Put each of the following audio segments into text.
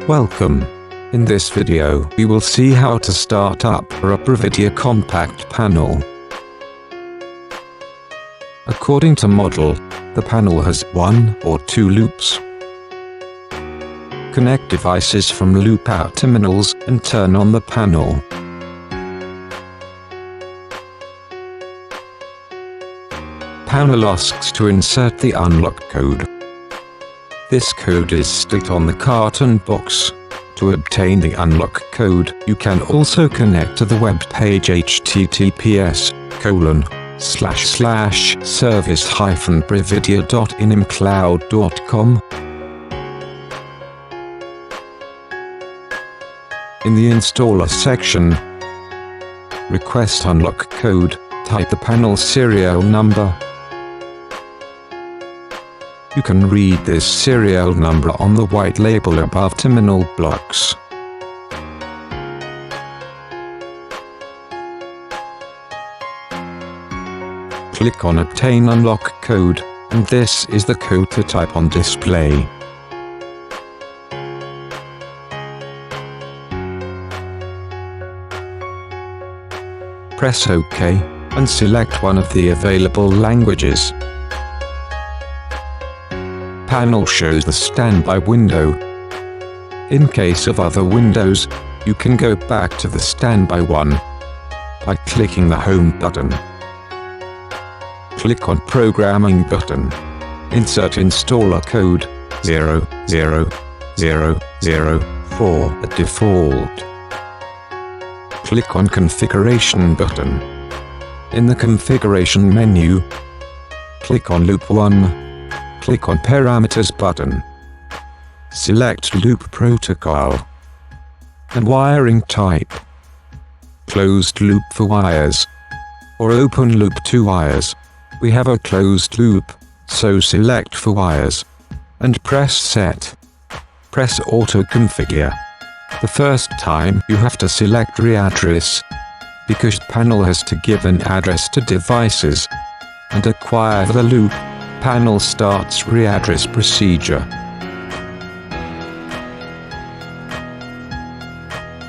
Welcome. In this video, we will see how to start up a Previdia Compact panel. According to model, the panel has 1 or 2 loops. Connect devices from loop out terminals and turn on the panel. Panel asks to insert the unlock code. This code is sticked on the carton box. To obtain the unlock code, you can also connect to the web page https://service-previdia.inimcloud.com. In the installer section, request unlock code, type the panel serial number. You can read this serial number on the white label above terminal blocks. Click on Obtain Unlock Code, and this is the code to type on display. Press OK, and select one of the available languages. Panel shows the standby window. In case of other windows, you can go back to the standby one by clicking the Home button. Click on Programming button. Insert installer code 00004 at default. Click on Configuration button. In the Configuration menu, click on Loop 1. Click on Parameters button. Select Loop Protocol and Wiring Type. Closed loop for wires or open loop to wires. We have a closed loop, so select for wires and press Set. Press Auto Configure. The first time you have to select readdress, because panel has to give an address to devices and acquire the loop. Panel starts readdress procedure.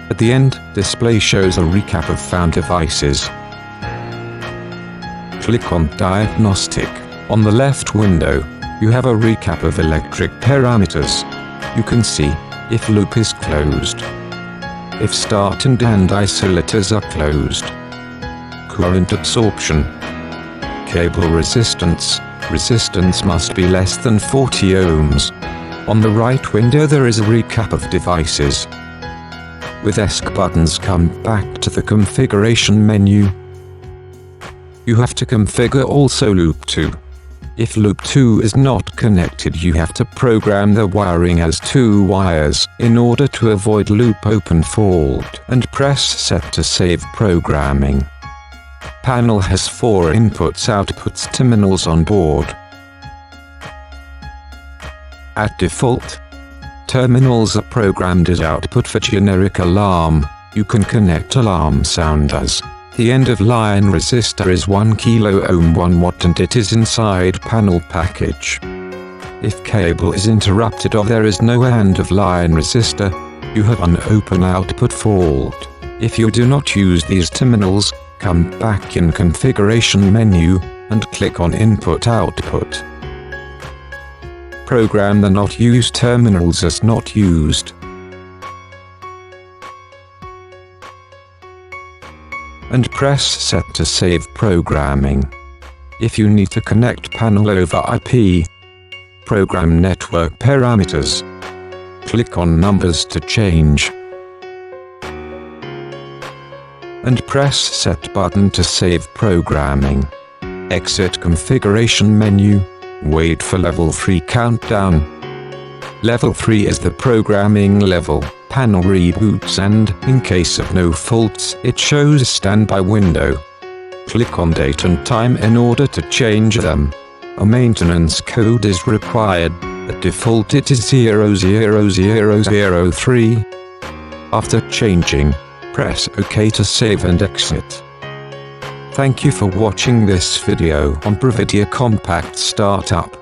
At the end, display shows a recap of found devices. Click on Diagnostic. On the left window, you have a recap of electric parameters. You can see if loop is closed, if start and end isolators are closed, current absorption, cable resistance. Resistance must be less than 40 ohms. On the right window there is a recap of devices. With ESC buttons, come back to the configuration menu. You have to configure also loop 2. If loop 2 is not connected, you have to program the wiring as 2 wires in order to avoid loop open fault, and press Set to save programming. Panel has 4 inputs/outputs terminals on board. At default, terminals are programmed as output for generic alarm. You can connect alarm sound as the end-of-line resistor is 1 kilo ohm 1 watt and it is inside panel package. If cable is interrupted or there is no end-of-line resistor, you have an open output fault. If you do not use these terminals, come back in Configuration menu, and click on Input/Output. Program the not used terminals as not used. And press Set to save programming. If you need to connect panel over IP, program network parameters. Click on Numbers to change. And press Set button to save programming. Exit Configuration menu. Wait for Level 3 countdown. Level 3 is the programming level. Panel reboots and, in case of no faults, it shows a standby window. Click on Date and Time in order to change them. A maintenance code is required. At default it is 00003. After changing, press OK to save and exit. Thank you for watching this video on Previdia Compact Startup.